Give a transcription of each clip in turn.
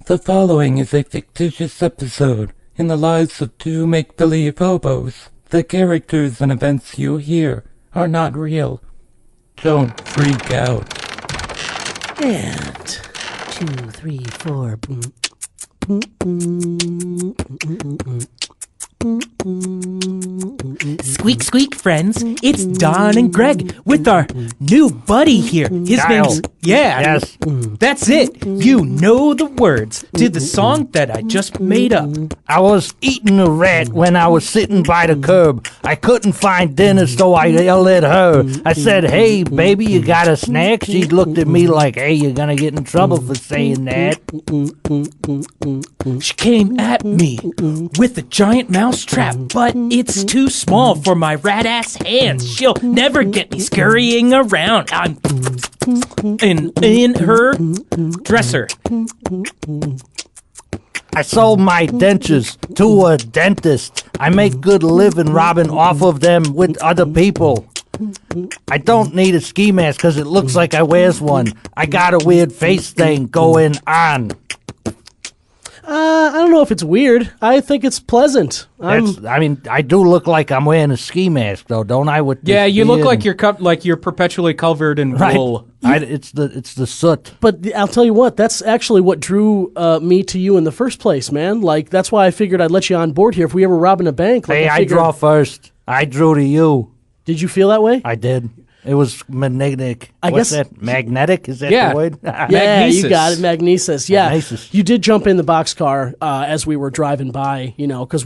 The following is a fictitious episode in the lives of two make-believe hobos. The characters and events you hear are not real. Don't freak out. And 2, 3, 4. Squeak, squeak, friends. It's Don and Greg with our new buddy here. His Kyle. name's... Yeah. Yes. That's it. You know the words to the song that I just made up. I was eating a rat when I was sitting by the curb. I couldn't find dinner, so I yelled at her. I said, "Hey, baby, you got a snack?" She looked at me like, "Hey, you're gonna get in trouble for saying that." She came at me with a giant mouse trap, but it's too small for my rat-ass hands. She'll never get me scurrying around. I'm in her dresser. I sold my dentures to a dentist. I make good living robbing off of them with other people. I don't need a ski mask because it looks like I wears one. I got a weird face thing going on. I don't know if it's weird. I think it's pleasant. I mean, I do look like I'm wearing a ski mask, though, don't I? With Yeah, this you look beard like you're perpetually covered in Right. wool. It's the soot. But I'll tell you what, that's actually what drew me to you in the first place, man. Like, that's why I figured I'd let you on board here if we ever robbing a bank. Like, Hey, I draw first. I drew to you. Did you feel that way? I did. It was magnetic. I What's guess- that? Magnetic? Is that Yeah. the word? Yeah, Magnesis. you got it, Magnesis. Yeah, Magnesis. you did jump in the boxcar as we were driving by, because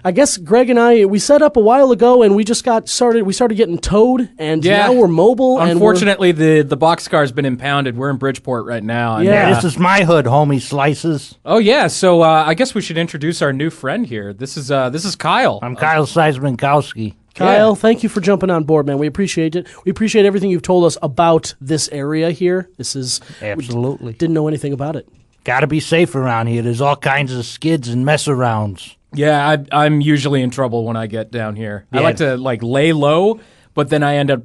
I guess Greg and I, we set up a while ago and we just we started getting towed and Yeah. now we're mobile. Unfortunately, the boxcar's been impounded. We're in Bridgeport right now. and, Yeah. This is my hood, homie Slices. Oh yeah. So I guess we should introduce our new friend here. This is Kyle. I'm Kyle Syzmankowski. Kyle, Yeah. thank you for jumping on board, man. We appreciate it. We appreciate everything you've told us about this area here. Absolutely. Didn't know anything about it. Gotta be safe around here. There's all kinds of skids and mess arounds. Yeah, I'm usually in trouble when I get down here. I Yeah. like to lay low, but then I end up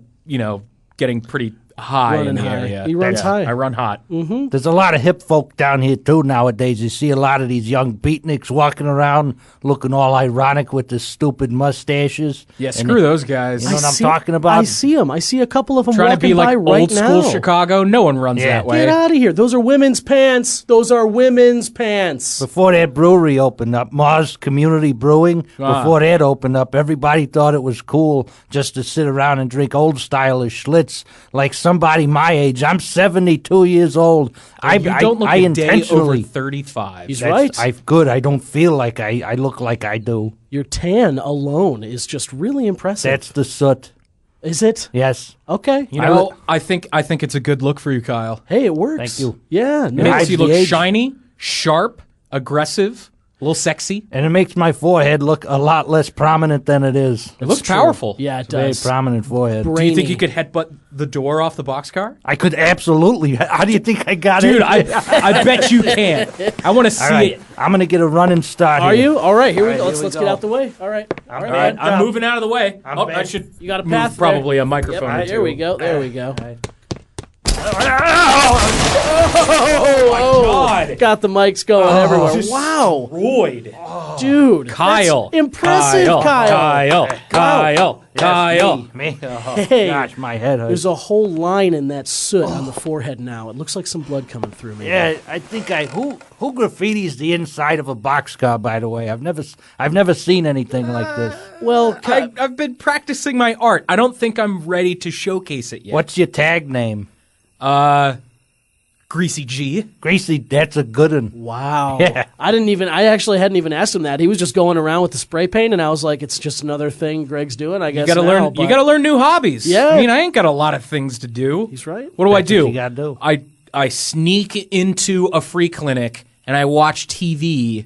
getting pretty high Running in the high. area. He runs high. I run hot. There's a lot of hip folk down here, too, nowadays. You see a lot of these young beatniks walking around looking all ironic with the stupid mustaches. Yeah, And screw those guys. You know what I'm talking about? I see them. I see a couple of them Trying to walking be like by right old school now. Chicago. No one runs Yeah. that way. Get out of here. Those are women's pants. Those are women's pants. Before that brewery opened up, Mars Community Brewing, before that opened up, everybody thought it was cool just to sit around and drink old-style Schlitz like somebody my age. I'm 72 years old. You don't look I a day over intentionally... 35. He's right. Good. I don't feel like I look like I do. Your tan alone is just really impressive. That's the soot. Is it? Yes. Okay. I think it's a good look for you, Kyle. Hey, it works. Thank you. Yeah. It No, makes you the look age. shiny, sharp, aggressive, a little sexy. And it makes my forehead look a lot less prominent than it is. It looks true. powerful. Yeah, it Very does. prominent forehead. Do you think you could headbutt the door off the boxcar? I could absolutely. How do you think I got it? Dude, I bet you can. I want to see All right. it. I'm going to get a running start Are here. you? All right, here we All go. right, Let's here we get go. out the way. All right. All right. All right, man. I'm moving out of the way. I bad. should. You got a move path there. probably a Yep, microphone. or there two. we go. There we go. Oh my God! Got the mics going everywhere. Just Wow. destroyed. Dude. Kyle. That's impressive, Kyle. Kyle. Me? Oh, Hey. gosh, my head hurts. There's a whole line in that soot on the forehead now. It looks like some blood coming through me. Yeah, I think who graffitis the inside of a boxcar, by the way? I've never seen anything like this. Well, I've been practicing my art. I don't think I'm ready to showcase it yet. What's your tag name? Greasy G. Gracie, that's a good one. wow. Yeah. I actually hadn't even asked him that. He was just going around with the spray paint, and I was like, it's just another thing Greg's doing, I guess. You gotta now, learn. but- You gotta learn new hobbies. Yeah. I mean, I ain't got a lot of things to do. He's right. What do I That's what do? you gotta do. I sneak into a free clinic and I watch TV,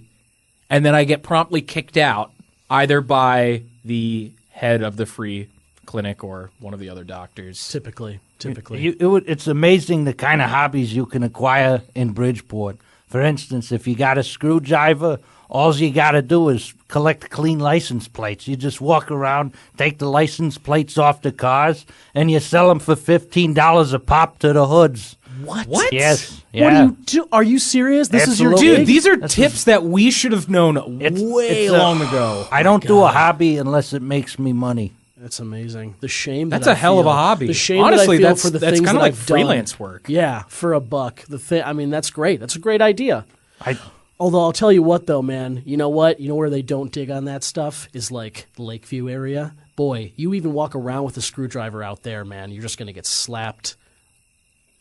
and then I get promptly kicked out either by the head of the free clinic or one of the other doctors. Typically. It's amazing the kind of hobbies you can acquire in Bridgeport. For instance, if you got a screwdriver, all you got to do is collect clean license plates. You just walk around, take the license plates off the cars, and you sell them for $15 a pop to the hoods. What? Yes. What Yeah. do you do? Are you serious? This is your Absolutely. gig? Dude, these are tips that we should have known way it's a- long ago. I don't do a hobby unless it makes me money. That's amazing. The shame. That's that a I hell of a feel. hobby. The shame Honestly, that I feel that's for the that's things kind that of like I've done. freelance work. Yeah, for a buck. I mean, that's great. That's a great idea. I Although I'll tell you what, though, man. You know what? You know where they don't dig on that stuff is like the Lakeview area. Boy, you even walk around with a screwdriver out there, man. You're just gonna get slapped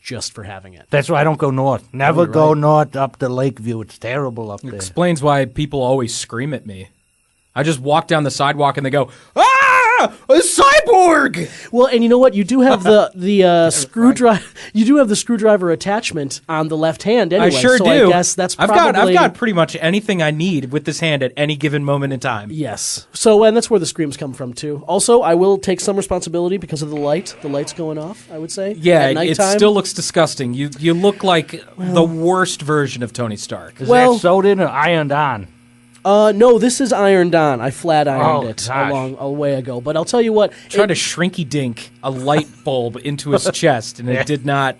just for having it. That's why I don't go north. Never you're go right. north up to Lakeview. It's terrible up there. Explains why people always scream at me. I just walk down the sidewalk and they go, "Ah, a cyborg!" Well, and you know what? You do have the screwdriver. You do have the screwdriver attachment on the left hand. Anyway, I sure so do. I guess that's I've probably got pretty much anything I need with this hand at any given moment in time. yes. So and that's where the screams come from too. Also, I will take some responsibility because of the light. The light's going off. I would say. Yeah, At it nighttime. still looks disgusting. You look like the worst version of Tony Stark. Is well- that sewed in or ironed on? No, this is ironed on. I flat ironed Oh, it gosh. a way ago. But I'll tell you what. Tried to shrinky dink a light bulb into his chest, and it did not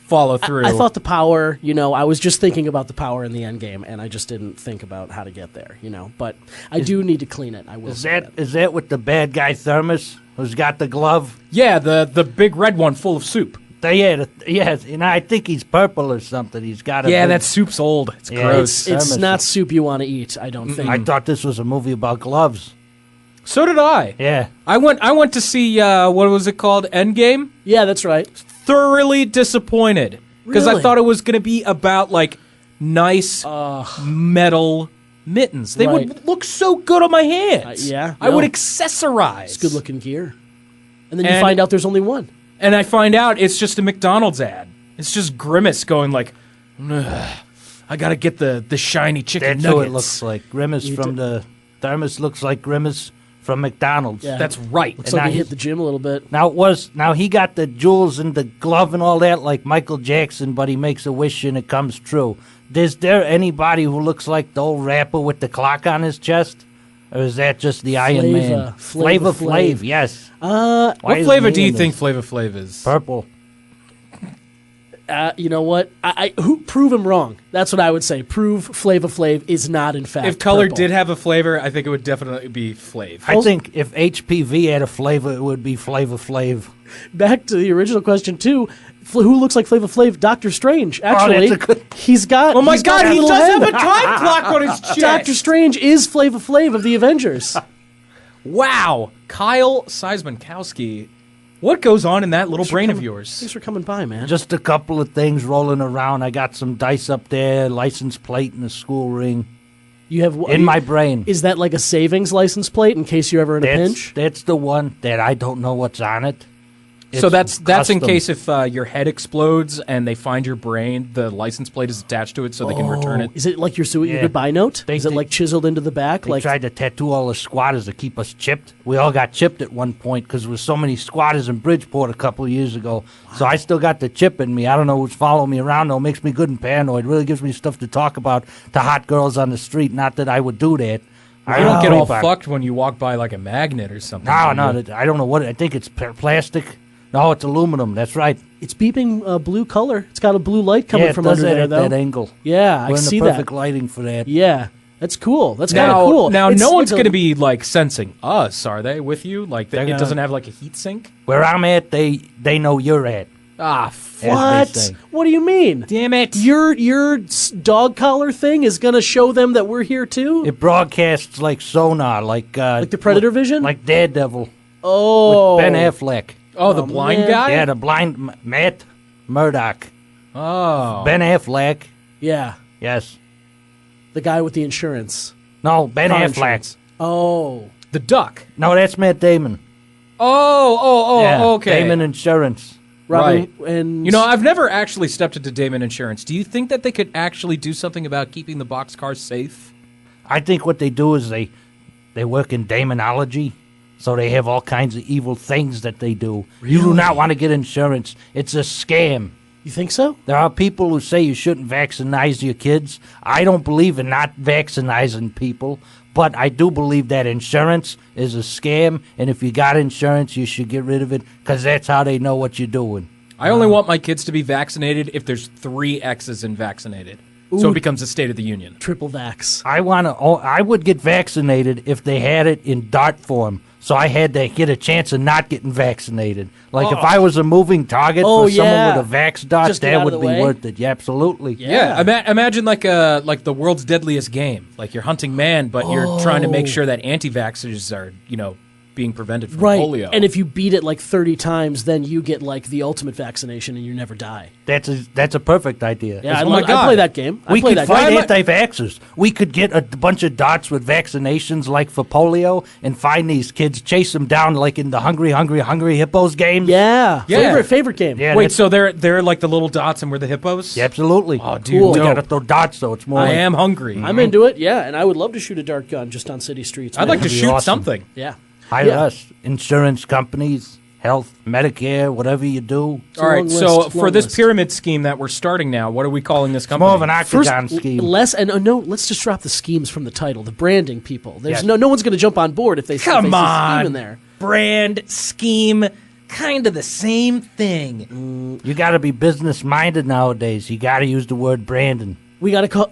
follow through. I thought the power, I was just thinking about the power in the end game, and I just didn't think about how to get there, But I do need to clean it. I will say that. Is that with the bad guy thermos who's got the glove? Yeah, the big red one full of soup. Yes, and I think he's purple or something. He's got a Yeah, big- that soup's old. It's Yeah, gross. It's Thermos. not soup you want to eat, I don't think. I thought this was a movie about gloves. So did I. Yeah. I went to see what was it called? Endgame. Yeah, that's right. Thoroughly disappointed because I Really? thought it was going to be about like nice metal mittens. They Right. would look so good on my hands. yeah, I would no. accessorize. It's good looking gear. And then you And- find out there's only one. And I find out it's just a McDonald's ad. It's just Grimace going like, "Ugh, I gotta get the shiny chicken That's nuggets. what it looks like. Grimace from the thermos looks like Grimace from McDonald's. Yeah. That's right. Looks And like now he hit he's- the gym a little bit. Now he got the jewels and the glove and all that like Michael Jackson, but he makes a wish and it comes true. Is there anybody who looks like the old rapper with the clock on his chest? Or is that just the Iron Man? Flava Flav, Flav. yes. What flavor do you think Flavor Flav is? Purple. You know what? Prove him wrong. That's what I would say. Prove Flava Flav is not, in fact, If color purple. did have a flavor, I think it would definitely be Flav. I think if HPV had a flavor, it would be Flavor Flav. Back to the original question, too. Who looks like Flava Flav? Doctor Strange. Actually, that's a good- he's got. Oh my he's got God, a he little does head. have a time clock on his chest. Doctor Strange is Flava Flav of the Avengers. Wow, Kyle Syzmankowski. What goes on in that little brain of Thanks yours? for coming by, man. Just a couple of things rolling around. I got some dice up there, license plate, and a school ring You have in my brain. Is that like a savings license plate in case you're ever in a That's, pinch? that's the one that I don't know what's on it. So It's that's in custom. case if your head explodes and they find your brain, the license plate is attached to it so they can return it. Is it like your Yeah. goodbye note? They- Is it they- like chiseled into the back? They Like tried to tattoo all the squatters to keep us chipped. We all got chipped at one point because there was so many squatters in Bridgeport a couple of years ago. So I still got the chip in me. I don't know who's following me around, though. It makes me good and paranoid. Really gives me stuff to talk about to hot girls on the street. Not that I would do that. I You don't get all creep on- fucked when you walk by like a magnet or something. No, do you? I don't know what. I think it's plastic. No, it's aluminum. That's right. it's beeping blue color. It's got a blue light coming Yeah, it from does under that there, at though. that angle. Yeah, We're I in see the perfect that. lighting for that. Yeah, that's cool. That's kind Now, of cool. now It's no one's like going to be like sensing us, are they? With you, like They're it gonna- doesn't have like a heat sink. Where I'm at, they know you're at. Ah, as they What? say. What do you mean? damn it! Your dog collar thing is going to show them that we're here too? It broadcasts like sonar, like the Predator vision? like Daredevil. Oh. Ben Affleck. Oh, the blind man. guy. Yeah, the blind Matt Murdock. Oh, Ben Affleck. Yeah, Yes. the guy with the insurance. No, Ben Car Affleck. insurance. Oh. the duck. No, that's Matt Damon. Oh, Yeah, okay. Damon Insurance. Robin, and You know, I've never actually stepped into Damon Insurance. Do you think that they could actually do something about keeping the boxcars safe? I think what they do is they work in demonology, so they have all kinds of evil things that they do. You do not want to get insurance. It's a scam. you think so? There are people who say you shouldn't vaccinate your kids. I don't believe in not vaccinating people, but I do believe that insurance is a scam, and if you got insurance, you should get rid of it, because that's how they know what you're doing. I only want my kids to be vaccinated if there's 3 X's in vaccinated. So it becomes a State of the Union. Triple vax. I would get vaccinated if they had it in dart form. So I had to get a chance of not getting vaccinated. Like if I was a moving target for someone with a vax dart, Just get that out would of be the way. worth it. Yeah, absolutely. Yeah, imagine like the world's deadliest game. Like you're hunting man, but you're trying to make sure that anti-vaxxers are, being prevented from polio. And if you beat it like 30 times, then you get like the ultimate vaccination and you never die. That's a perfect idea. Yeah, Oh my I God. play that game. I We play could that find game. anti-vaxxers. We could get a bunch of dots with vaccinations like for polio and find these kids, chase them down like in the Hungry Hippos games. Yeah. Yeah. Favorite game. Yeah, Wait, that's- so they're like the little dots and we're the hippos? Yeah, absolutely. Oh, dude, We dope. gotta throw dots though. It's more. I like, am hungry. I'm into it, yeah, and I would love to shoot a dart gun just on city streets. I'd man. like to That'd be shoot awesome. something. Yeah. Hire Yeah. us, insurance companies, health, Medicare, whatever you do. a All right, long so list, for long this list. pyramid scheme that we're starting now, what are we calling this company? More of an First, octagon scheme. let's just drop the schemes from the title, the branding people. There's Yes. no one's going to jump on board if they see Come a scheme on. in there. Brand, scheme, kind of the same thing. You got to be business minded nowadays. You got to use the word Brandon. We got to call.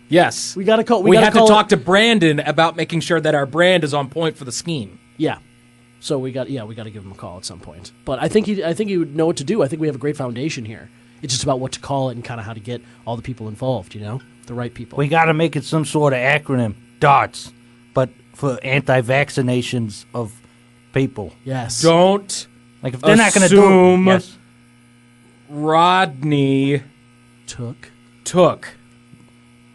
Yes. We got to call. We gotta have to call talk it- to Brandon about making sure that our brand is on point for the scheme. Yeah. So we got to give him a call at some point. But I think he would know what to do. I think we have a great foundation here. It's just about what to call it and kind of how to get all the people involved. The right people. We got to make it some sort of acronym, DARTS, but for anti-vaccinations of people. yes. Don't Like if they're not going to Assume- do it, yes. Rodney Took.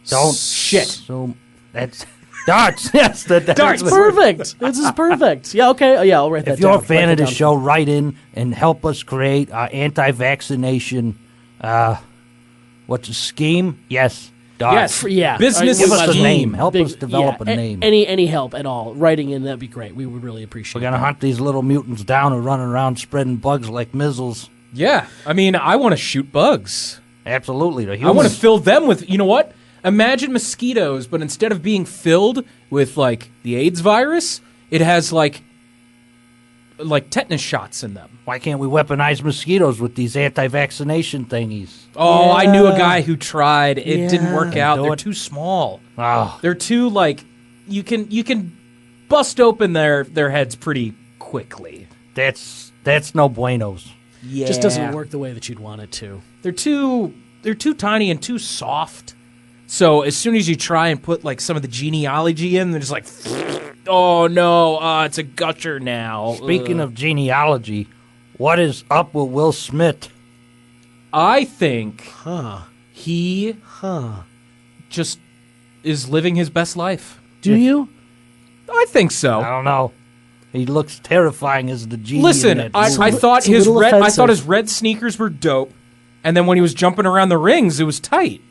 Don't Shit. So that's darts. Yes, Darts. Perfect. This is perfect. Yeah. Okay. Yeah. I'll write that If you're down. a fan Write of that the down. show, write in and help us create our anti-vaccination. What's a scheme? Yes, darts. Yes. Yeah. Business Give us a scheme. name. Help Big- us develop yeah, a name. Any help at all, writing in, that'd be great. We would really appreciate. We're gonna hunt these little mutants down who are running around spreading bugs like missiles. Yeah. I mean, I want to shoot bugs. Absolutely, the I humans. want to fill them with, you know what? Imagine mosquitoes, but instead of being filled with like the AIDS virus, it has like tetanus shots in them. Why can't we weaponize mosquitoes with these anti-vaccination thingies? Oh, I knew a guy who tried. It didn't work out. Do They're it. too small. Oh, They're too like you can bust open their heads pretty quickly. that's no buenos. Yeah. Just doesn't work the way that you'd want it to. They're too tiny and too soft. So as soon as you try and put like some of the genealogy in, they're just like, oh no, it's a gusher now. Speaking of genealogy, what is up with Will Smith? I think he just is living his best life. Do you? I think so. I don't know. He looks terrifying as the genie. Listen, in that I movie. thought It's a his little red offensive. sneakers were dope, and then when he was jumping around the rings, it was tight.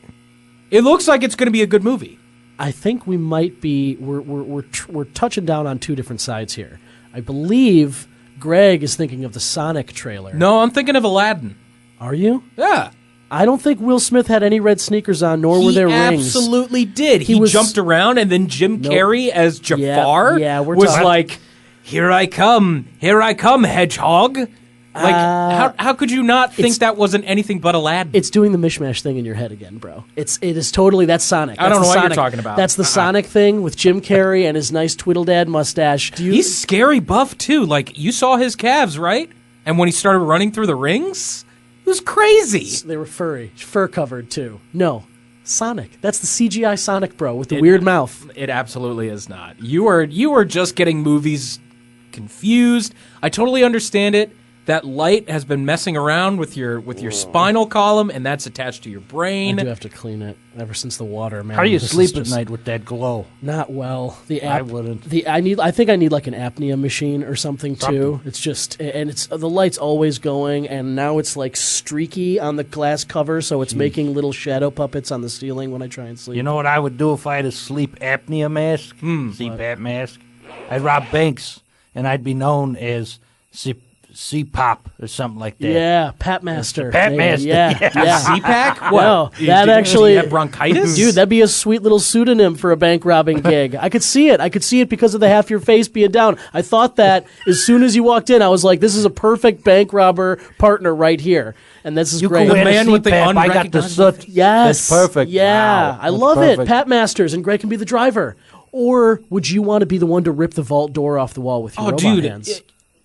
It looks like it's going to be a good movie. I think we might be. We're touching down on two different sides here. I believe Greg is thinking of the Sonic trailer. No, I'm thinking of Aladdin. Are you? Yeah. I don't think Will Smith had any red sneakers on, nor were there rings. Absolutely did. He He was- jumped around, and then Jim Nope. Carrey as Jafar yeah, we're was talking- like, here I come, hedgehog." Like, how could you not think that wasn't anything but Aladdin? It's doing the mishmash thing in your head again, bro. It is totally that's Sonic. I That's don't know the what you're Sonic- talking about. That's the Sonic thing with Jim Carrey and his nice Tweedledad mustache. Do you? He's scary buff too. Like you saw his calves, right? And when he started running through the rings, it was crazy. They were fur covered too. No, Sonic. That's the CGI Sonic, bro, with the weird mouth. It absolutely is not. You are just getting movies confused. I totally understand it. That light has been messing around with your spinal column, and that's attached to your I brain. do have to clean it ever since the water, man. How do you This is sleep at just night with that glow? Not well. I wouldn't. I think I need like an apnea machine or something too. It's just and it's the light's always going, and now it's like streaky on the glass cover, so it's making little shadow puppets on the ceiling when I try and sleep. You know what I would do if I had a sleep apnea mask? CPAP mask. I'd rob banks, and I'd be known as C-pop or something like that. Yeah, Pat Master. Pat Maybe. Master, Yeah, yeah. yeah. CPAC? What? No, Do that you actually have bronchitis? Dude, that'd be a sweet little pseudonym for a bank robbing gig. I could see it. I could see it because of the half your face being down. I thought that as soon as you walked in, I was like, this is a perfect bank robber partner right here. And this is You great. can wear man the with the CPAP. I got the unrecognizable soot. Yes. That's perfect. Yeah. Wow, I that's love it. perfect. Pat Masters, and Greg can be the driver. Or would you want to be the one to rip the vault door off the wall with your Oh, robot dude. hands?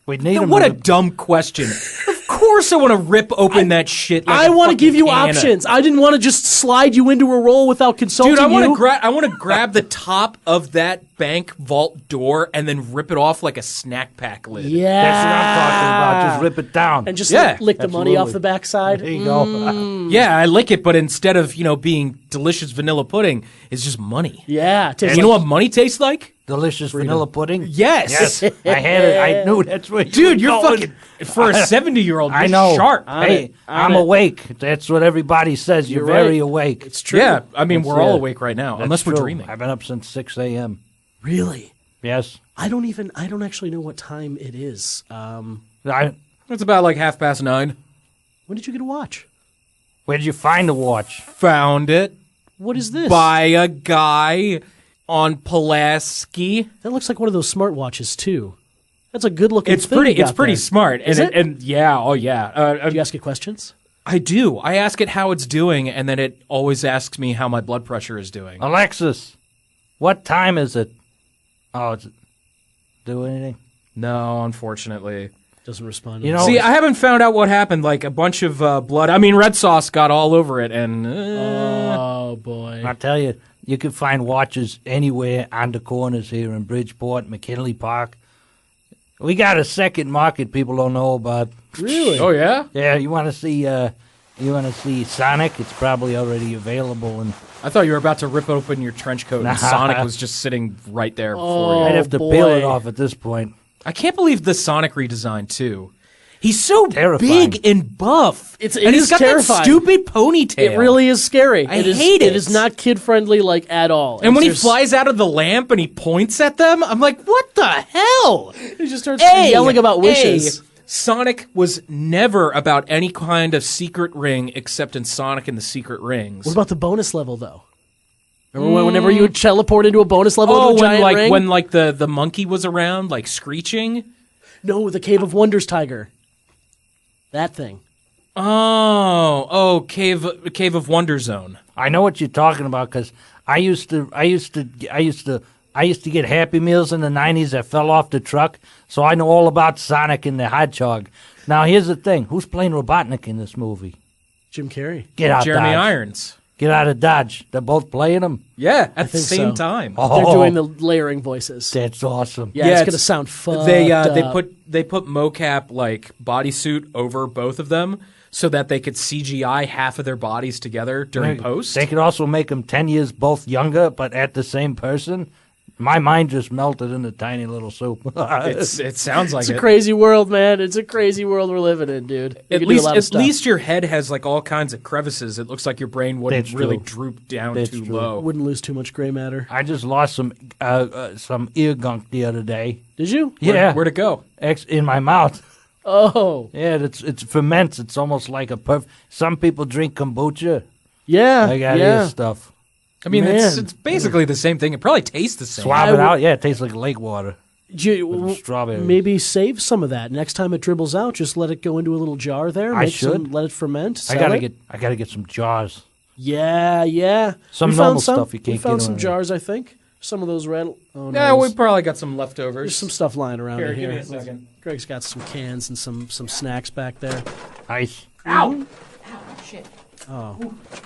We need him. What a dumb question. Of course I want to rip open that shit like I a want to give fucking you canna. options. I didn't want to just slide you into a role without consulting Dude, I want you. to grab the top of that bank vault door and then rip it off like a snack pack lid. Yeah. That's what I'm talking about. Just rip it down. And just Yeah, lick the money off absolutely. the backside. There you go. Yeah, I lick it, but instead of, being delicious vanilla pudding, it's just money. Yeah. Tastes You know like- what money tastes like? Delicious vanilla pudding. Yes. Yes, I had it. I knew that's what you Dude, were you're going. fucking, for a 70-year-old, you're I know. sharp. Hey, I'm it. awake. That's what everybody says. You're You're right. very awake. It's true. Yeah, I mean, we're all yeah. awake right now, That's unless we're true. dreaming. I've been up since 6 a.m. Really? Yes. I don't actually know what time it is. It's about like 9:30. When did you get a watch? Where did you find the watch? Found it What is this? by a guy on Pulaski. That looks like one of those smartwatches too. That's a good looking. It's pretty smart. Is it? And yeah, oh yeah. Do you ask it questions? I do. I ask it how it's doing, and then it always asks me how my blood pressure is doing. Alexis, what time is it? Oh, is it do anything? No, unfortunately. Doesn't respond. You know- See, I haven't found out what happened. Like a bunch of blood. I mean, red sauce got all over it, and Oh boy. I'll tell you, you can find watches anywhere on the corners here in Bridgeport, McKinley Park. We got a second market people don't know about. Really? oh yeah. Yeah, you want to see Sonic? It's probably already available, and I thought you were about to rip open your trench coat, and Sonic was just sitting right there for I'd you. have to boy. peel it off at this point. I can't believe the Sonic redesign too. He's so Terrifying. big and buff, It and he's is got terrifying. that stupid ponytail. It really is scary. I hate it. It is not kid friendly like at all. And when he There's- flies out of the lamp and he points at them, I'm like, what the hell? he just starts yelling about wishes. Sonic was never about any kind of secret ring except in Sonic and the Secret Rings. What about the bonus level though? Remember whenever you would teleport into a bonus level Oh, into a giant ring? when the monkey was around, like screeching. No, the Cave of Wonders tiger. That thing. Cave of Wonder Zone. I know what you're talking about because I used to get Happy Meals in the '90s that fell off the truck, so I know all about Sonic and the Hedgehog. Now here's the thing: who's playing Robotnik in this movie? Jim Carrey. Get out, Jeremy Dodge. Irons. Get out of Dodge. They're both playing him. Yeah, at the think same so. time. Oh, They're doing the layering voices. That's awesome. Yeah, Yeah, it's it's- gonna sound fun. They put mocap like bodysuit over both of them so that they could CGI half of their bodies together during post. They could also make them 10 years both younger, but at the same person. My mind just melted in a tiny little soup. It sounds like It's a it. crazy world, man. It's a crazy world we're living in, dude. You At can do a lot of least, stuff. at least your head has like all kinds of crevices. It looks like your brain wouldn't That's really true. droop down That's too true. low. Wouldn't lose too much gray matter. I just lost some ear gunk the other day. Did you? Yeah, Where'd it go? in my mouth. Oh, Yeah, it's ferments. It's almost like a Some people drink kombucha. yeah. I got yeah. ear stuff. I mean, Man. it's basically the same thing. It probably tastes the same. Swab I it would- out. Yeah, it tastes like lake water. Strawberries. Maybe save some of that. Next time it dribbles out, just let it go into a little jar there. I Make some, should. let it ferment. I sell gotta it. get some jars. Yeah, yeah. Some We normal found some. stuff you We can't found get some on it. jars, I think. Some of those red. Oh no. Yeah, we probably got some leftovers. There's some stuff lying around Here, in here. give me a second. Greg's got some cans and some snacks back there. Ice. Ow!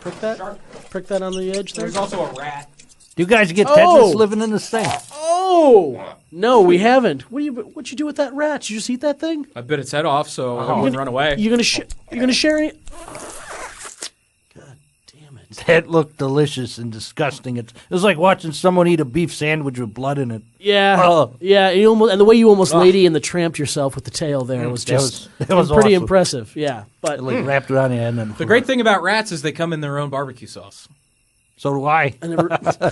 Prick that. Prick that on the edge there. There's also a rat. Do you guys get Oh! Tetris living in this thing? Oh no, we haven't. What'd you do with that rat? Did you just eat that thing? I bit its head off so it wouldn't run away. You're gonna share any? God damn it! That looked delicious and disgusting. It was like watching someone eat a beef sandwich with blood in it. Yeah, Oh. yeah. And the way you almost Lady and the Tramped yourself with the tail there was just that was pretty awesome. impressive. Yeah, but Like wrapped around your head. And The great thing about rats is they come in their own barbecue sauce. So do I. I never,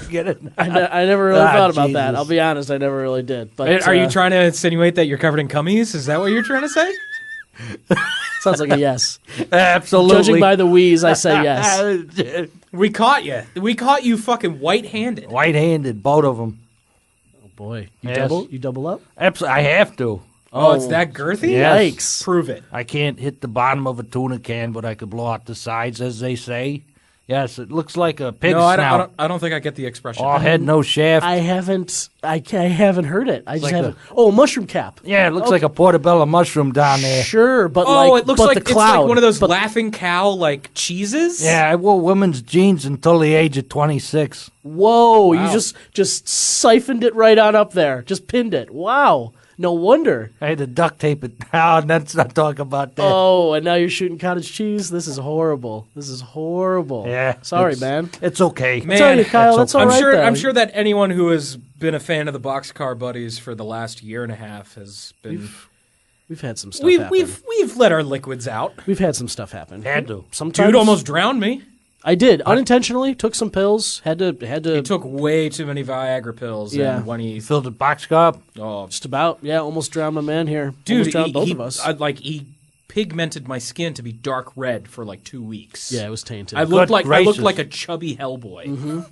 Get it? I never really Ah, thought about that. Jesus. I'll be honest, I never really did. But Are you trying to insinuate that you're covered in cummies? Is that what you're trying to say? Sounds like a yes. Absolutely. Judging by the wheeze, I say yes. We caught you. We caught you fucking white-handed. White-handed, both of them. Oh boy, Yes. you double up? I have to. Oh, it's that girthy? Yes. Yikes. Prove it. I can't hit the bottom of a tuna can, but I could blow out the sides, as they say. Yes, it looks like a pig No, snout. I don't think I get the expression. All head, no shaft. I haven't heard it. I just like haven't. Oh, mushroom cap. Yeah, it looks like a portobello mushroom down there. Sure, but Oh, it looks but like the it's cloud. like one of those but, laughing cow like cheeses. Yeah, I wore women's jeans until the age of 26. Whoa, Wow. you just siphoned it right on up there. Just pinned it. Wow. No wonder. I had to duct tape it. Oh, let's not talk about that. Oh, and now you're shooting cottage cheese? This is horrible. This is horrible. Yeah. Sorry, it's- man. It's okay. Man, Tell you, Kyle, that's all I'm right, sure. though. I'm sure that anyone who has been a fan of the Boxcar Buddies for the last year and a half has been. We've had some stuff We've happen. we've let our liquids out. We've had some stuff happen. Had to. Sometimes Dude almost drowned me. I did unintentionally. Took some pills. Had to. He took way too many Viagra pills. Yeah. And when he Filled the boxcar up. oh just about. Yeah, almost drowned my man here. dude, almost drowned he, both he, of us. he pigmented my skin to be dark red for like 2 weeks. Yeah, it was tainted. I looked Good like gracious. a chubby Hellboy.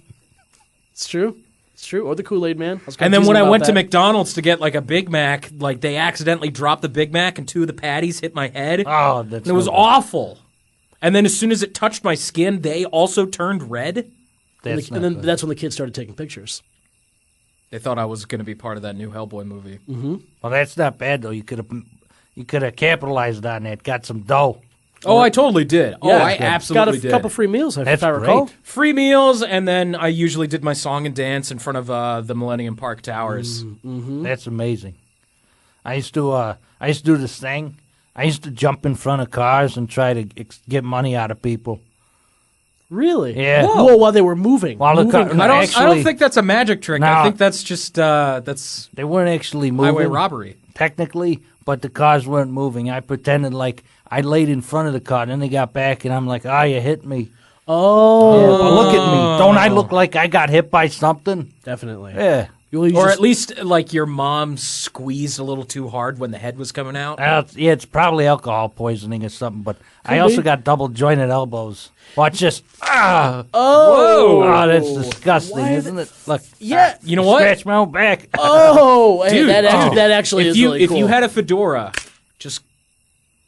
It's true. It's true. Or the Kool-Aid man. I was kinda And then teasing when I about went to that. McDonald's to get like a Big Mac, like they accidentally dropped the Big Mac and two of the patties hit my head. Oh, that's And it was no- awful. And then as soon as it touched my skin, they also turned red. That's and not then good. that's when the kids started taking pictures. They thought I was going to be part of that new Hellboy movie. Well, that's not bad though. You could have capitalized on that. Got some dough. Oh, I totally did. Oh, I Got absolutely a did. couple free meals, if That's I recall. great. Free meals, and then I usually did my song and dance in front of the Millennium Park Towers. That's amazing. I used to do this thing. I used to jump in front of cars and try to get money out of people. Really? Yeah. Whoa, while they were moving. While the Moving car- I cars. don't Actually- think that's a magic trick. No. I think that's just that's They weren't actually moving. highway robbery. Technically, but the cars weren't moving. I pretended like I laid in front of the car, and then they got back, and I'm like, you hit me. Oh, Yeah, but look at me. Don't I look like I got hit by something? definitely. Yeah. You Or just- at least like your mom squeezed a little too hard when the head was coming out. It's probably alcohol poisoning or something, but I also be. got double jointed elbows. Watch this. oh, Oh, that's disgusting, isn't it? Look. Yeah. You know what? Scratch my own back. Oh, hey, Dude, that actually if is you really if cool. you had a fedora, just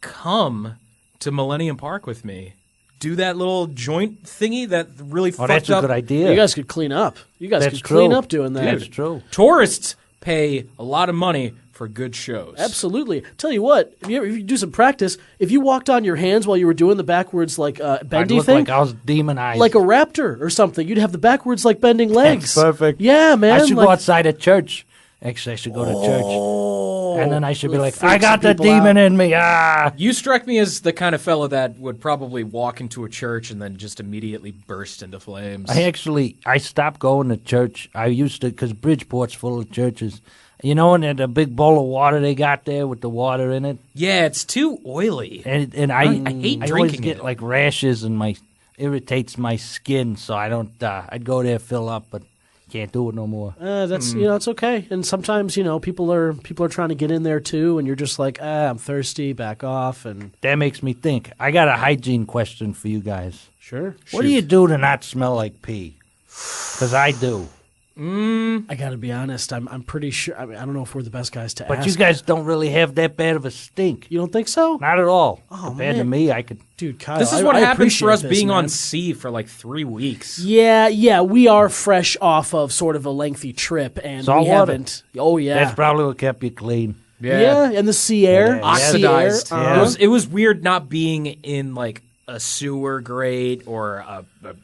come to Millennium Park with me. Do that little joint thingy that really Oh, fucked that's a up. good idea. you guys could clean up. You guys That's could clean true. up doing that. That's true. Tourists pay a lot of money for good shows. Absolutely. Tell you what, if you do some practice, if you walked on your hands while you were doing the backwards like I'd bendy look thing, like I was demonized. like a raptor or something, you'd have the backwards like bending legs. perfect. Yeah, man. I should like, go outside at church. Actually, I should go to church. And then I should be Really like, freak I got some the people demon out. in me. Ah. You strike me as the kind of fellow that would probably walk into a church and then just immediately burst into flames. I stopped going to church. I used to, because Bridgeport's full of churches. You know, and the big bowl of water they got there with the water in it. Yeah, it's too oily. And I hate always drinking get it. like rashes and irritates my skin, so I don't. I'd go there, fill up, but can't do it no more. that's it's okay. And sometimes people are trying to get in there too, and you're just like, I'm thirsty, back off, and That makes me think. I got a hygiene question for you guys. sure. What do you do to not smell like pee? Because I do. I got to be honest. I'm pretty sure. I mean, I don't know if we're the best guys to But ask. you guys don't really have that bad of a stink. You don't think so? Not at all. Oh, Compared to man. me, I could. Dude, Kyle, This is I- what I happens for appreciate us this, being on man. sea for like 3 weeks. Yeah, we are fresh off of sort of a lengthy trip, and Salt we water. haven't. Oh yeah, That's probably what kept you clean. yeah, and the sea air, Yeah, sea air, Oxidized. Yeah. It was weird not being in like a sewer grate or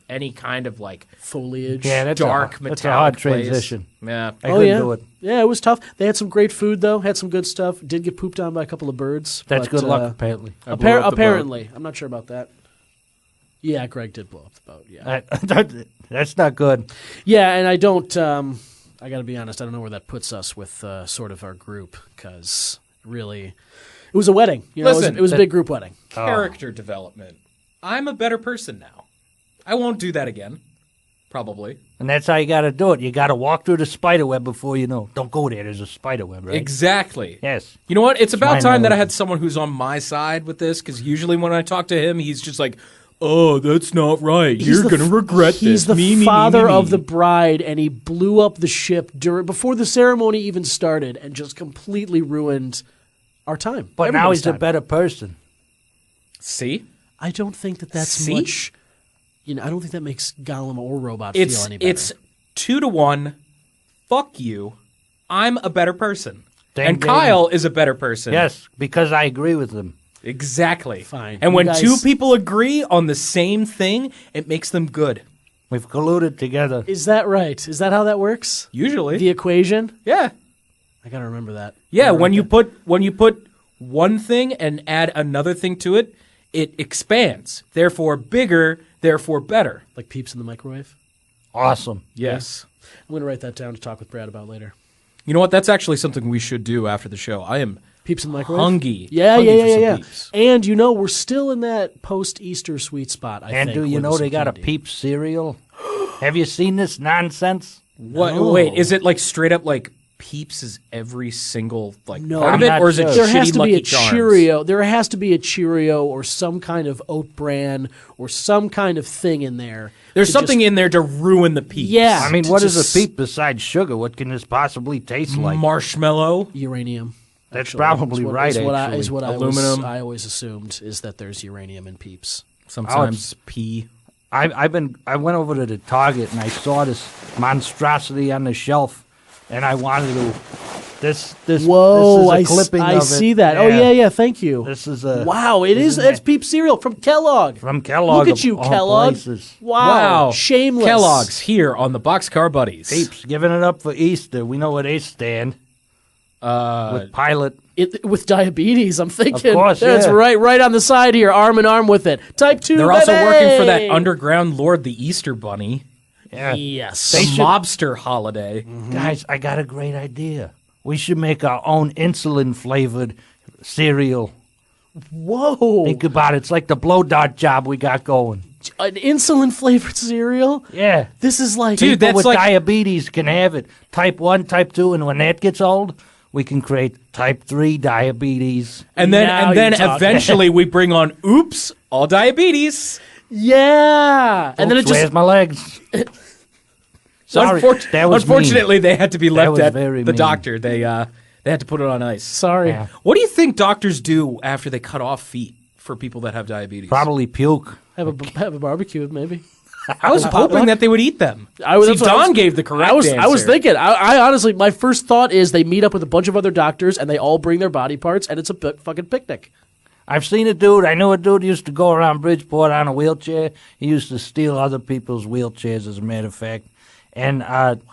any kind of like foliage. Yeah, that's dark a, metallic that's a hard place. transition. Yeah. I Oh couldn't yeah, do it. yeah, it was tough. They had some great food though. Had some good stuff. Did get pooped on by a couple of birds. That's but, good luck, apparently. I blew up the boat. apparently, I'm not sure about that. Yeah, Greg did blow up the boat. Yeah, That's not good. yeah, and I don't. I got to be honest. I don't know where that puts us with sort of our group because really, it was a wedding. You know, Listen, it was a big group wedding. Character development. I'm a better person now. I won't do that again. Probably. And that's how you got to do it. You got to walk through the spider web before you know. Don't go there. There's a spider web, right? Exactly. Yes. You know what? It's about my time that I analogy. had someone who's on my side with this, because usually when I talk to him, he's just like, oh, that's not right. You're going to regret this. He's the Me, father me, me, of me. the bride, and he blew up the ship before the ceremony even started and just completely ruined our time. But now Everybody's he's a time. better person. See? I don't think that's See? much. I don't think that makes Gollum or Robot feel any better. It's 2-1. Fuck you. I'm a better person. Dang, and dang. Kyle is a better person. Yes, because I agree with him. Exactly. Fine. And You when guys- two people agree on the same thing, it makes them good. We've colluded together. Is that right? Is that how that works? Usually. The equation? yeah. I gotta remember that. Yeah, Gotta when write you put one thing and add another thing to it, it expands. Therefore bigger, therefore better. that. Like peeps in the microwave. Awesome. Yes. I'm gonna write that down to talk with Brad about later. You know what? That's actually something we should do after the show. I am Peeps in the microwave. hungry. Yeah, Hungry yeah, for yeah, some yeah. peeps. And we're still in that post-Easter sweet spot. I And think. do you with know some they got a candy. peep cereal? Have you seen this nonsense? What? No. Wait, is it like straight up like Peeps is every single like No, part of I'm it, not or is it sure. There shitty has to be Lucky a Charms? Cheerio. There has to be a Cheerio or some kind of oat bran or some kind of thing in there. There's to something just- in there to ruin the Peeps. Yeah. I mean, to what is just- a peep besides sugar? What can this possibly taste like? Marshmallow. uranium. That's actually, probably is what- right, Is what, actually. is what Aluminum. I always assumed is that there's uranium in Peeps. Sometimes pea. I went over to the Target and I saw this monstrosity on the shelf, and I wanted to. This Whoa! this is a clipping I of it. see that. Oh yeah. Thank you. This is a Wow! It's Peep cereal from Kellogg. from Kellogg. Look at you, of all Kellogg. places. Wow! Shameless. Kellogg's here on the Boxcar Buddies. Peeps giving it up for Easter. We know where they stand with Pilot. With diabetes, I'm thinking. Of course, That's yeah. right on the side here, arm in arm with it. Type 2, They're also working for that baby! underground Lord, the Easter Bunny. Yeah. Yes. The They should- mobster holiday. Guys, I got a great idea. We should make our own insulin flavored cereal. Whoa! Think about it. It's like the blow dart job we got going. An insulin flavored cereal? Yeah. This is like Dude, People that's with like- diabetes can have it. Type 1, type 2, and when that gets old, we can create type 3 diabetes. And Now then you're talking. eventually we bring on Oops, all diabetes. Yeah. And then it Oops, where's just my legs? Sorry, that was Unfortunately, mean. they had to be left was at very the mean. doctor. They had to put it on ice. sorry. Yeah. What do you think doctors do after they cut off feet for people that have diabetes? Probably puke. Have a barbecue maybe. I was hoping that they would eat them. See, that's what I Don was- gave the correct I was answer. thinking. I honestly, my first thought is they meet up with a bunch of other doctors and they all bring their body parts and it's a fucking picnic. I've seen a dude. I know a dude used to go around Bridgeport on a wheelchair. He used to steal other people's wheelchairs, as a matter of fact. And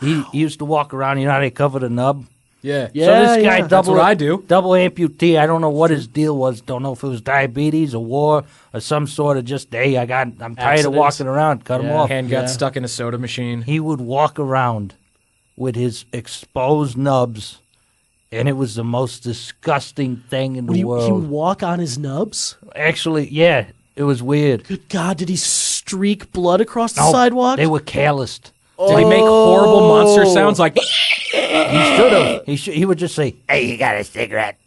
he used to walk around. You know how they cover the nub? Yeah. So this guy, yeah. double, what I do. double amputee. I don't know what his deal was. Don't know if it was diabetes or war or some sort of just, hey, I'm tired Accident. of walking around. Cut him Yeah. off. Hand got Yeah. stuck in a soda machine. He would walk around with his exposed nubs, and it was the most disgusting thing in the He would world. walk on his nubs. Actually, yeah, it was weird. Good God, did he streak blood across the No, sidewalk? They were calloused. Did he make horrible monster sounds like? He should have. He would just say, "Hey, you got a cigarette?"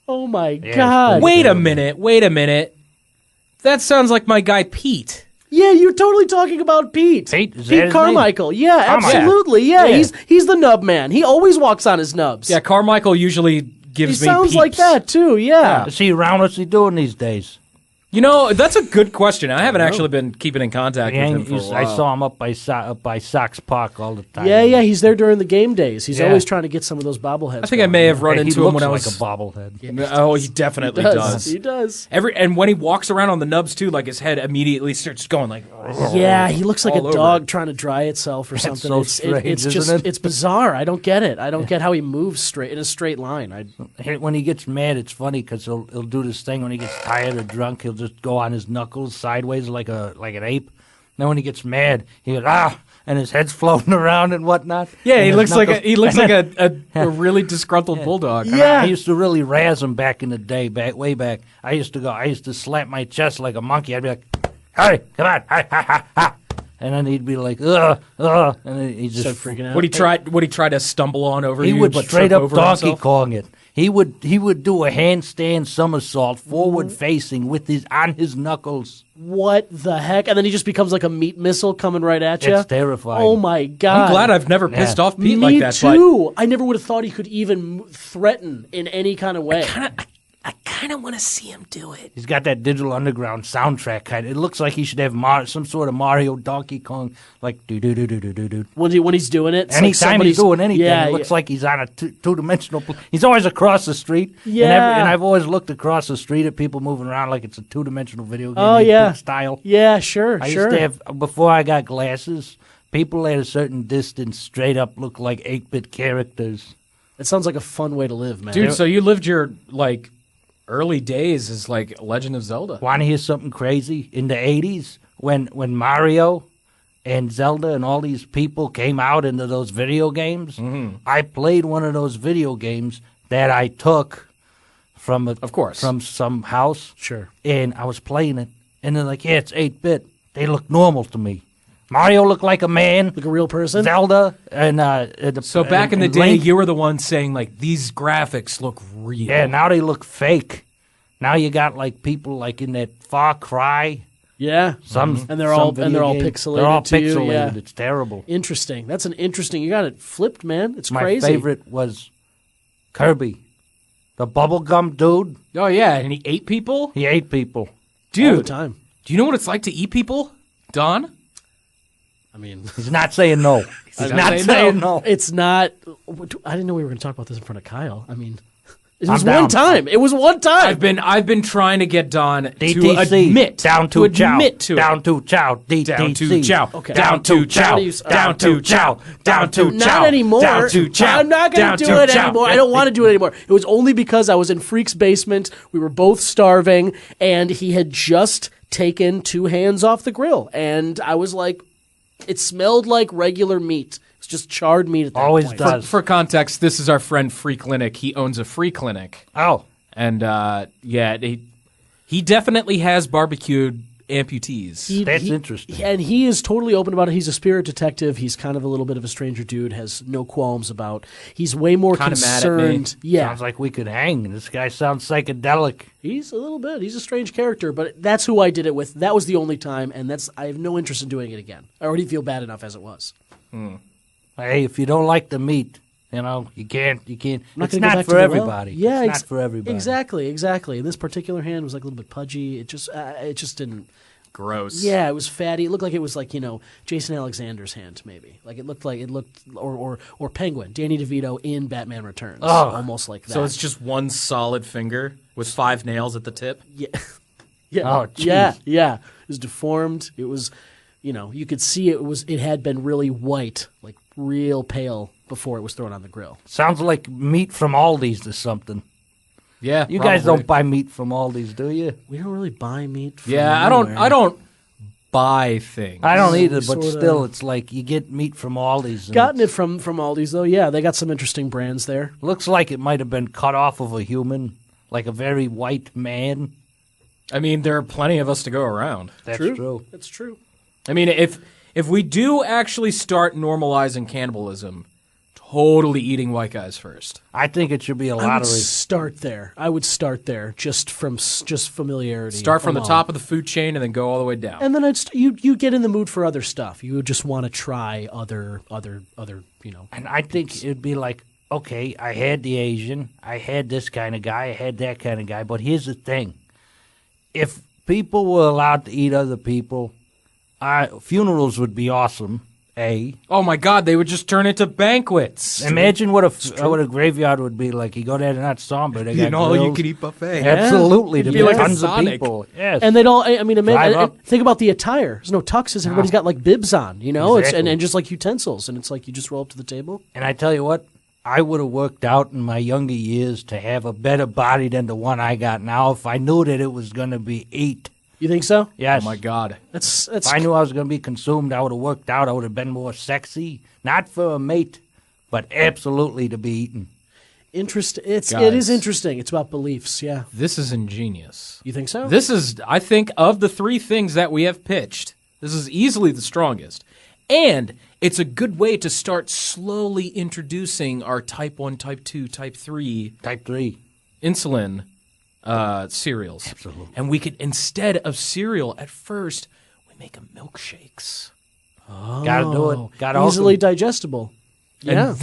Oh my it's God! pretty- Wait a minute. That sounds like my guy Pete. Yeah, you're totally talking about Pete. Pete? Is that his name? Carmichael. Yeah, Carmichael. absolutely. Yeah, Yeah. he's the nub man. He always walks on his nubs. Yeah, Carmichael usually he gives me sounds like peeps. that too. Yeah. Is he around? What's he doing these days? You know, that's a good question. I haven't actually been keeping in contact with him for a I while. saw him up by Sox Park all the time. Yeah, he's there during the game days. He's Yeah. always trying to get some of those bobbleheads. I think I may have run Hey, he into him looks when I like was a bobblehead. Oh, he definitely does. He does. And when he walks around on the nubs too, like his head immediately starts going like. Yeah, he looks like a All over dog it. trying to dry itself or something. so it's strange, it's isn't just it? it's bizarre. I don't get it. I don't get how he moves straight in a straight line. When he gets mad, it's funny because he'll do this thing when he gets tired or drunk. He'll just go on his knuckles sideways like an ape. Then when he gets mad, he goes and his head's floating around and whatnot. Yeah, And he his looks like knuckles- a really disgruntled bulldog. Yeah. I used to really razz him back in the day, way back. I used to slap my chest like a monkey. I'd be like, "Hey, come on, ha ha ha ha!" and then he'd be like, ugh, and then he just Start freaking out. Would he try to stumble on over he you? would but straight trip up over Donkey himself? Kong it. He would do a handstand somersault forward facing with on his knuckles. What the heck? And then he just becomes like a meat missile coming right at you. It's terrifying. Oh my god! I'm glad I've never pissed off Pete Me like that. too. I never would have thought he could even threaten in any kind of way. I kind of want to see him do it. He's got that Digital Underground soundtrack kind of. It looks like he should have some sort of Mario Donkey Kong, like do do do do do do do. When he's doing it, it's like Anytime he's somebody's- doing anything, yeah, it looks yeah. like he's on a two-dimensional. He's always across the street. Yeah. and I've always looked across the street at people moving around like it's a two-dimensional video game. Oh 8-bit yeah, style. Yeah, sure, I sure. used to have before I got glasses. People at a certain distance straight up look like 8-bit characters. It sounds like a fun way to live, man. Dude, so you lived your like early days as like Legend of Zelda. Want to hear something crazy? In the 80s, when Mario and Zelda and all these people came out into those video games, I played one of those video games that I took from from some house. Sure. And I was playing it, and they're like, yeah, it's 8-bit. They look normal to me. Mario looked like a man. Like a real person. Zelda and So back in the and day, Link, you were the one saying like these graphics look real. yeah, now they look fake. Now you got like people like in that Far Cry. Yeah. Some And they're all video game. pixelated. They're all to you, pixelated. yeah. It's terrible. Interesting. That's an interesting. You got it flipped, man. It's My crazy. favorite was Kirby, the bubblegum dude. Oh yeah, and he ate people. He ate people. all Dude, the time. do you know what it's like to eat people, Don? I mean, He's not saying no. He's not not saying saying no. it's not. I didn't know we were going to talk about this in front of Kyle. I mean, it was I'm one down. time. It was one time. I've been trying to get Don to DTC. admit down to chow. admit to down it. to chow. DTC. Down to chow. Okay. Down to chow. How do you- Down to chow. Down to chow. Not anymore. Down to chow. I'm not going Down to do to it chow. anymore. I don't want to do it anymore. It was only because I was in Freak's basement. We were both starving, and he had just taken 2 hands off the grill, and I was like, it smelled like regular meat. It's just charred meat at that Always point. does. For context, this is our friend Free Clinic. He owns a free clinic, Oh, and yeah, he definitely has barbecued amputees. that's interesting. And he is totally open about it. He's a spirit detective. He's kind of a little bit of a stranger dude, has no qualms about. He's way more Kinda mad at me. concerned. Yeah. Sounds like we could hang. This guy sounds psychedelic. He's a little bit. He's a strange character, but that's who I did it with. That was the only time, and I have no interest in doing it again. I already feel bad enough as it was. Hey, if you don't like the meat, you can't. I'm It's gonna not go back for to the well. everybody. Yeah, it's not for everybody. Exactly. And this particular hand was like a little bit pudgy. It just didn't. Gross. Yeah, it was fatty. It looked like it was like Jason Alexander's hand, maybe. Like it looked or Penguin, Danny DeVito in Batman Returns, almost like that. So it's just one solid finger with 5 nails at the tip. yeah, Oh, jeez. yeah. It was deformed. It was, you could see it had been really white, like real pale before it was thrown on the grill. Sounds like meat from Aldi's or something. Yeah, You guys probably. don't buy meat from Aldi's, do you? We don't really buy meat. From Yeah, anywhere. I don't buy things. I don't either, but sorta- still, it's like you get meat from Aldi's. and Gotten it from Aldi's though. Yeah, they got some interesting brands there. Looks like it might have been cut off of a human, like a very white man. I mean, there are plenty of us to go around. That's true. That's true. I mean, if we do actually start normalizing cannibalism, totally eating white guys first. I think it should be a I would lottery. start there. Just familiarity. Start from the alone. top of the food chain and then go all the way down. And then you get in the mood for other stuff. You just want to try other. And I think it'd be like, okay, I had the Asian, I had this kind of guy, I had that kind of guy. But here's the thing: if people were allowed to eat other people, funerals would be awesome. Oh my God, they would just turn into banquets. Imagine what a graveyard would be like. You go there, they're not somber. They got grills. eat buffet. Absolutely, there'd Be be like a tons of Sonic. people. Yes, And they'd all. I mean, Drive up. think about the attire. There's no tuxes. Everybody's got like bibs on. It's Exactly. and just like utensils. And it's like you just roll up to the table. And I tell you what, I would have worked out in my younger years to have a better body than the one I got now if I knew that it was going to be eat. You think so? Yes. Oh my God. That's. If I knew I was going to be consumed, I would have worked out. I would have been more sexy. Not for a mate, but absolutely to be eaten. Interesting. It Guys. is interesting. It's about beliefs. Yeah. This is ingenious. You think so? This is, I think, of the 3 things that we have pitched, This is easily the strongest. And it's a good way to start slowly introducing our type 1, type 2, type 3 insulin cereals. Absolutely. And we could, instead of cereal at first, we make them milkshakes. Gotta do it. Gotta Easily hook 'em. digestible. Yeah.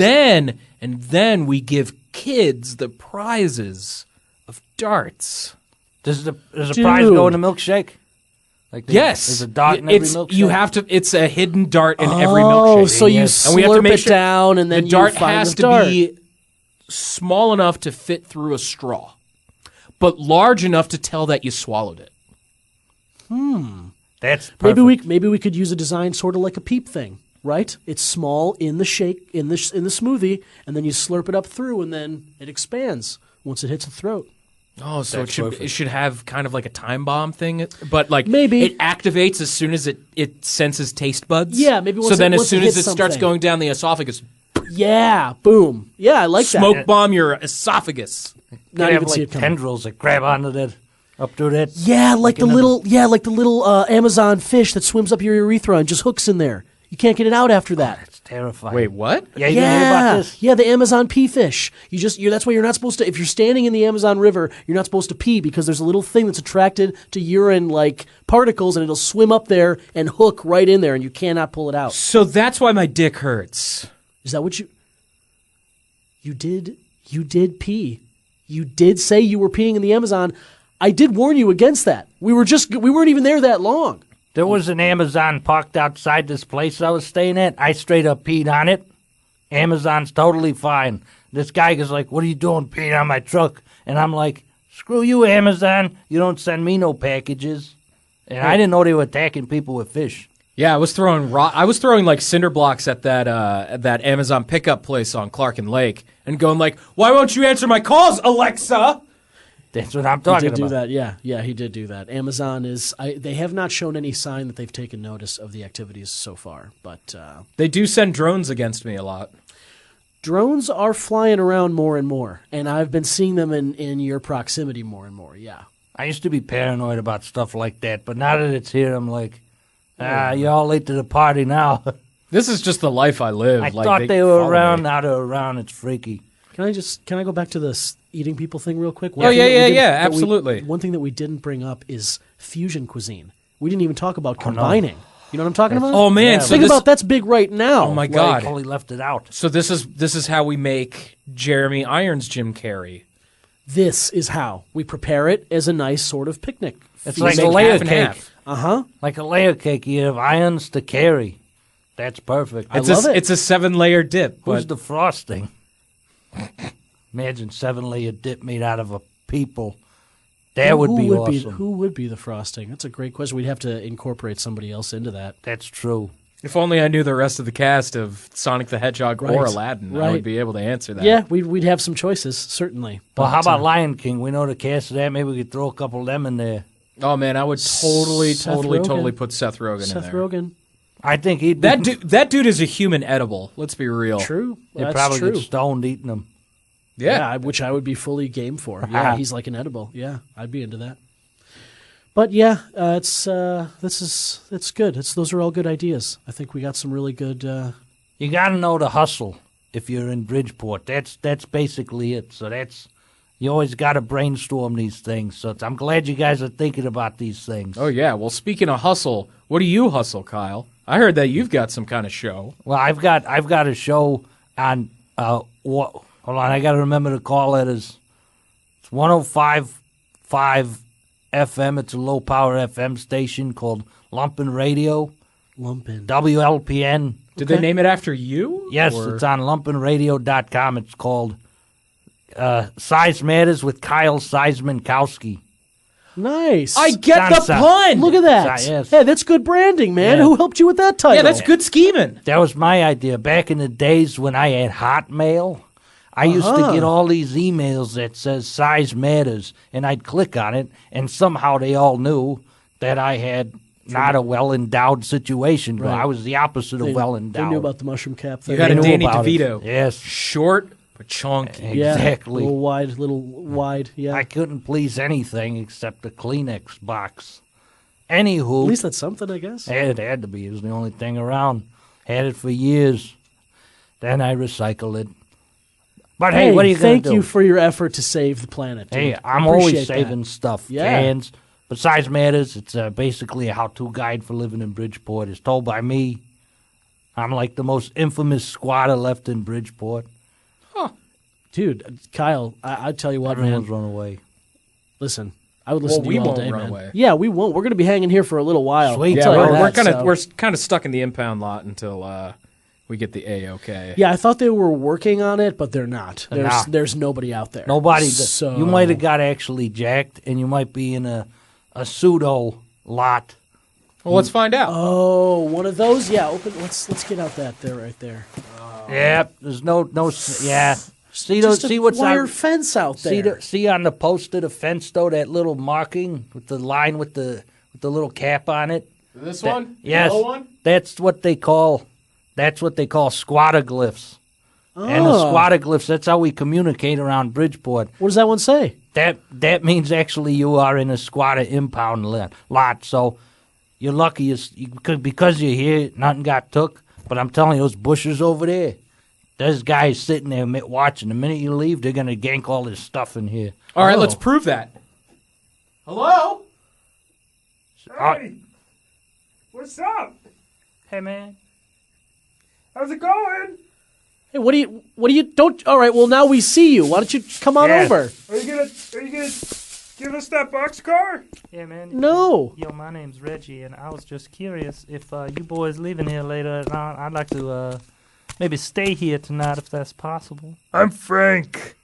And then we give kids the prizes of darts. Does the prize go in a milkshake? Like Yes. There's a dart in every milkshake? You have to. It's a hidden dart in every milkshake. Oh, so you Yes. And we have to slurp make it sure down, and then the dart you find has the to dart. be small enough to fit through a straw, but large enough to tell that you swallowed it. That's perfect. Maybe we could use a design sort of like a peep thing, right? It's small in the shake in the smoothie, and then you slurp it up through, and then it expands once it hits the throat. Oh, so That's it perfect. should have kind of like a time bomb thing, but like Maybe. it activates as soon as it senses taste buds. Yeah, maybe So once then it- as once soon it as hits it starts something. going down the esophagus, Yeah, boom. Yeah, I like smoke that. bomb your esophagus. Not They even have see like it coming. tendrils that grab onto that, up through that. Yeah, like the little Amazon fish that swims up your urethra and just hooks in there. You can't get it out after that. It's terrifying. Wait, what? Yeah, you didn't hear about this? Yeah, the Amazon pea fish. That's why you're not supposed to. If you're standing in the Amazon River, you're not supposed to pee because there's a little thing that's attracted to urine like particles, and it'll swim up there and hook right in there, and you cannot pull it out. So that's why my dick hurts. Is that what you did? You did pee. You did say you were peeing in the Amazon. I did warn you against that. We weren't even there that long. There was an Amazon parked outside this place I was staying at. I straight up peed on it. Amazon's totally fine. This guy goes like, "What are you doing peeing on my truck?" And I'm like, "Screw you, Amazon. You don't send me no packages." And I didn't know they were attacking people with fish. Yeah, I was throwing like cinder blocks at that Amazon pickup place on Clark and Lake, and going like, "Why won't you answer my calls, Alexa?" That's what I'm He talking did do about. that. Yeah, he did do that. Amazon is. They have not shown any sign that they've taken notice of the activities so far, but They do send drones against me a lot. drones are flying around more and more, and I've been seeing them in your proximity more and more. Yeah. I used to be paranoid about stuff like that, but now that it's here, I'm like, you're all late to the party now. This is just the life I live. I like, thought they were follow around. me. Now they're around. It's freaky. Can I go back to this eating people thing real quick? Oh, yeah, absolutely. One thing that we didn't bring up is fusion cuisine. We didn't even talk about combining. You know what I'm talking about? Oh man, Yeah, so Think this, about that's big right now. Oh my I god. totally left it out. So this is how we make Jeremy Irons Jim Carrey. This is how we prepare it as a nice sort of picnic. It's feast. like a Make layer half and cake. half. Uh-huh. Like a layer cake. You have irons to carry. That's perfect. I love it. It's a 7-layer dip. Who's But the frosting? Imagine 7-layer dip made out of a people. That would be awesome. Who would be the frosting? That's a great question. We'd have to incorporate somebody else into that. That's true. if only I knew the rest of the cast of Sonic the Hedgehog or Right. Aladdin, I Right. would be able to answer that. Yeah, we'd have some choices, certainly. Well, how But, about Lion King? We know the cast of that. Maybe we could throw a couple of them in there. Oh man, I would totally, Seth totally, Rogen. totally put Seth Rogen in Seth there. Rogen? I think he'd be, That dude is a human edible. Let's be real. True. They'd That's probably true. get stoned eating them. Yeah. Which I would be fully game for. Yeah, he's like an edible. Yeah, I'd be into that. But yeah, it's good. Those are all good ideas. I think we got some really good. You got to know the hustle if you're in Bridgeport. That's basically it. So you always got to brainstorm these things. So I'm glad you guys are thinking about these things. Oh yeah. Well, speaking of hustle, what do you hustle, Kyle? I heard that you've got some kind of show. Well, I've got a show on hold on, I got to remember to call it as it's 105.5 FM. It's a low power FM station called Lumpin' Radio, Lumpin'. WLPN. Did they name it after you? Yes, Or- it's on lumpinradio.com. It's called Size Matters with Kyle Syzmankowski. Nice. I get the Sansa. pun. Look at that. Yes. Hey, that's good branding, man. Yeah. Who helped you with that title? Yeah, that's good scheming. That was my idea. Back in the days when I had Hotmail, I used to get all these emails that says Size Matters, and I'd click on it, and somehow they all knew that I had not a well-endowed situation. Right. I was the opposite of well-endowed. They knew about the mushroom cap thing. You got They a knew Danny about it. DeVito. Yes. Short but chunky. Yeah, Exactly. little wide. Yeah. I couldn't please anything except the Kleenex box. Anywho, At least that's something, I guess. it had to be. It was the only thing around. Had it for years. Then I recycled it. But hey, what are you going to do? Thank you for your effort to save the planet. Dude. Hey, I'm Appreciate always saving that. stuff. Yeah. Cans. Besides matters, it's basically a how-to guide for living in Bridgeport. It's told by me. I'm like the most infamous squatter left in Bridgeport. Dude, Kyle, I tell you what, Everyone's man. run away. Listen, I would listen to we you all won't day, run man. away. Yeah, we won't. We're going to be hanging here for a little while. Sweet. I'll Yeah, tell you we're that, kind of stuck in the impound lot until we get the A-OK. Yeah, I thought they were working on it, but they're not. Nah. There's nobody out there. Nobody. So You might have got actually jacked, and you might be in a pseudo lot. Well, let's find out. Oh, one of those. Yeah, open. Let's get out that there, right there. Yeah, there's no. Yeah. See Just a what's wire on. fence out there. See on the post of the fence though that little marking with the line with the little cap on it. This That- one? The Yes, yellow one? that's what they call squatter glyphs. And the Oh. squatter glyphs, that's how we communicate around Bridgeport. What does that one say? That means actually you are in a squatter impound lot. So you're lucky because you're here, nothing got took. But I'm telling you, those bushes over there, there's guys sitting there watching. The minute you leave, they're going to gank all this stuff in here. All right, let's prove that. Hello? Hey, what's up? Hey, man. How's it going? Hey, what do you don't? All right, well now we see you. Why don't you come on Yeah. over? Are you gonna give us that boxcar? Yeah, man. No. Yo, my name's Reggie, and I was just curious if you boys leaving here later on. I'd like to maybe stay here tonight if that's possible. I'm Frank.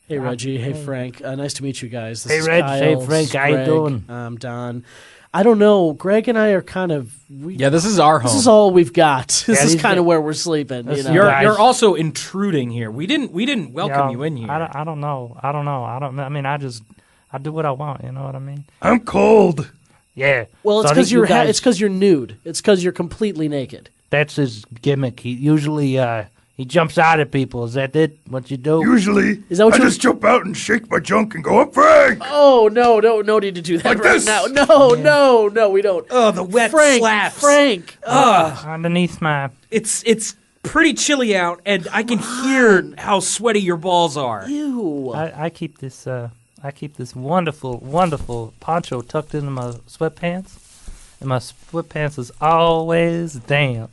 Hey Reggie. Hey Frank. Nice to meet you guys. This Hey, is Reg. Kyle, Hey, this Frank. is How you Greg, doing? I'm Don. I don't know. Greg and I are kind of. Yeah, this is our home. This is all we've got. This is these kind of guys- where we're sleeping. You This know? is You're guys. also intruding here. We didn't welcome Yo, you in here. I don't know. I mean, I do what I want. You know what I mean? I'm cold. Yeah. Well, it's So I because think you guys- it's because you're nude. It's because you're completely naked. That's his gimmick. He usually he jumps out at people. Is that it? What you do? Usually, Is that what I you- just jump out and shake my junk and go, I'm Frank! Oh no need to do that Like right this. now. No, we don't. Oh, the wet Frank, slaps. Frank. Underneath my It's pretty chilly out, and I can hear how sweaty your balls are. Ew. I keep this wonderful poncho tucked into my sweatpants, and my sweatpants is always damp,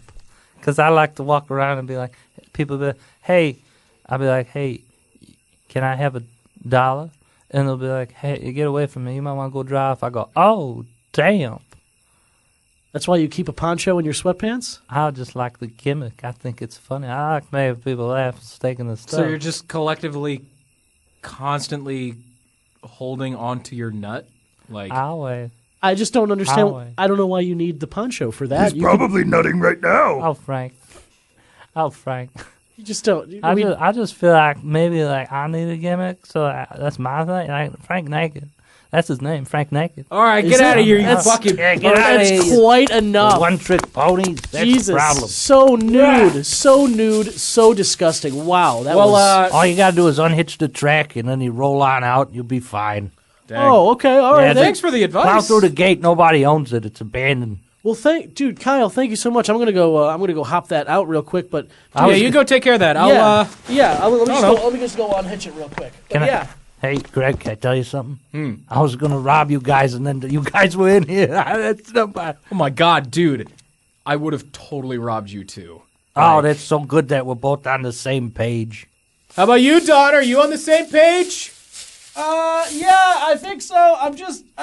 cause I like to walk around and be like, people be like, hey, I'll be like, hey, can I have $1? And they'll be like, hey, get away from me, you might want to go drive. I go, oh, damn. That's why you keep a poncho in your sweatpants? I just like the gimmick. I think it's funny. I like making people laugh, staking the stuff. So you're just collectively, constantly holding onto your nut, like always. I just don't understand. Always. I don't know why you need the poncho for that. He's You, could- probably nutting right now. Oh, Frank. Oh, Frank. you just don't. I just feel like maybe like I need a gimmick, so that's my thing. Like Frank Naked, that's his name, Frank Naked. all right, Is get out it- of here, you that's- fucking. Yeah, get out of that's here. quite enough. One trick ponies. That's Jesus, the problem. so nude, so disgusting. Wow, that Well, was. All you gotta do is unhitch the track and then you roll on out. You'll be fine. Oh, okay, all right. Yeah, thanks for the advice. Plow through the gate. Nobody owns it. It's abandoned. Well, dude, Kyle, thank you so much. I'm gonna go hop that out real quick, but Yeah, you go take care of that. I'll let me just go unhitch it real quick. But Can I- yeah, Hey, Greg, can I tell you something? I was gonna rob you guys, and then you guys were in here. That's nobody. Oh my god, dude. I would have totally robbed you too. Oh, that's so good that we're both on the same page. How about you, Don? Are you on the same page? yeah, I think so. I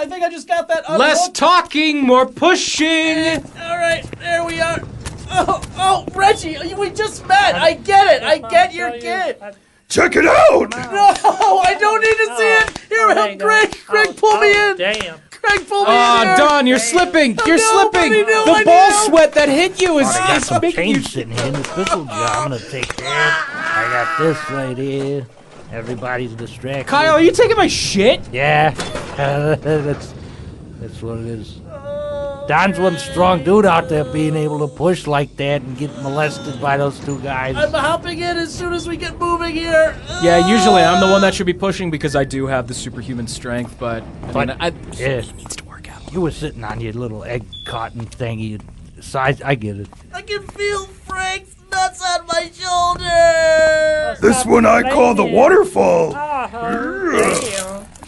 think I just got that. Less talking, more pushing. All right, there we are. Oh, Reggie, we just met. I get it. I get your kid. Check it out! No, I don't need to see it. Here, Greg, pull me in. Damn. Greg, pull me in. Oh, Don, you're slipping. You're No, slipping. buddy, no, The I ball know. sweat that hit you is, I got is some making you. change sitting here in the pickle jar. I'm gonna take care. I got this right here. Everybody's distracted. Kyle, are you taking my shit? Yeah, that's what it is. Don's one strong dude out there being able to push like that and get molested by those two guys. I'm hopping in as soon as we get moving here. Yeah, usually I'm the one that should be pushing because I do have the superhuman strength, but I mean, Yeah. it needs to work out. You were sitting on your little egg cotton thingy. So I get it. I can feel Frank's nuts on my shoulder. This one I call the waterfall.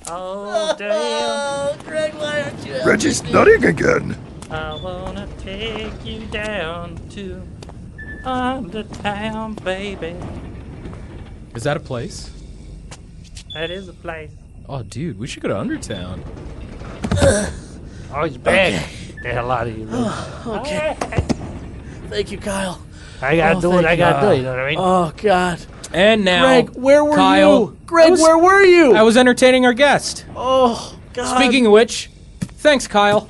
Oh, damn. Greg, why aren't you? Reggie's nutting again. I wanna take you down to Undertown, baby. Is that a place? That is a place. Oh, dude, we should go to Undertown. Oh, he's back. Get the hell out of here. Okay. Thank you, Kyle. I gotta do what I gotta do, you know what I mean? Oh, God. And now, Greg, where were Kyle, you? Greg, where were you? I was entertaining our guest. Oh, God. Speaking of which, thanks, Kyle.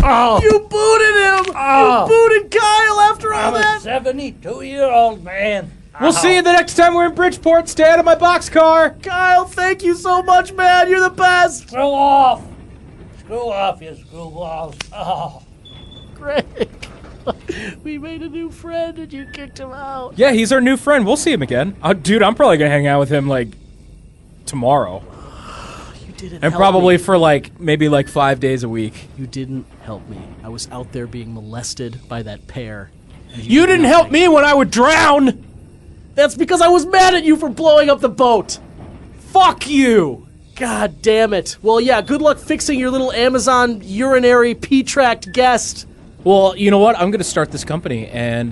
Oh, You booted him! Oh. You booted Kyle after all I'm a that! 72-year-old man. We'll see you the next time we're in Bridgeport. Stay out of my boxcar. Kyle, thank you so much, man. You're the best. Screw off. Screw off, you screwballs. Oh. Greg, we made a new friend and you kicked him out. Yeah, he's our new friend. We'll see him again. Dude, I'm probably gonna hang out with him like tomorrow, You didn't and help probably me. for maybe 5 days a week. You didn't help me. I was out there being molested by that pair. and You didn't help me when I would drown. That's because I was mad at you for blowing up the boat. Fuck you. God damn it. Well, yeah, good luck fixing your little Amazon urinary pee-tracked guest. Well, you know what? I'm gonna start this company, and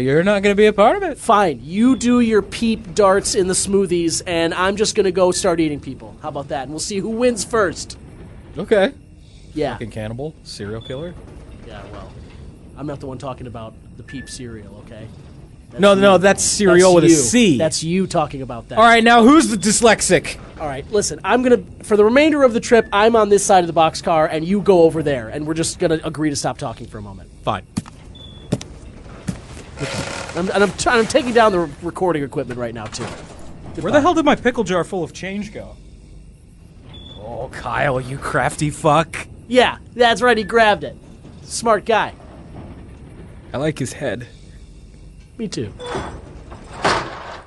you're not gonna be a part of it. Fine, you do your peep darts in the smoothies, and I'm just gonna go start eating people. How about that? And we'll see who wins first. Okay. Yeah. Fucking cannibal, serial killer. Yeah, well, I'm not the one talking about the peep cereal, okay? No, that's cereal with a you. C. That's you talking about that. All right. Now, who's the dyslexic? All right, listen, I'm gonna, for the remainder of the trip, I'm on this side of the boxcar, and you go over there, and we're just gonna agree to stop talking for a moment. Fine. I'm taking down the recording equipment right now, too. Where the hell did my pickle jar full of change go? Oh, Kyle, you crafty fuck. Yeah, that's right, he grabbed it. Smart guy. I like his head. Me too.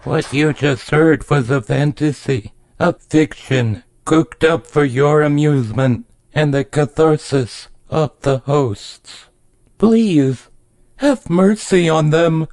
What you just heard was a fantasy, a fiction, cooked up for your amusement and the catharsis of the hosts. Please, have mercy on them.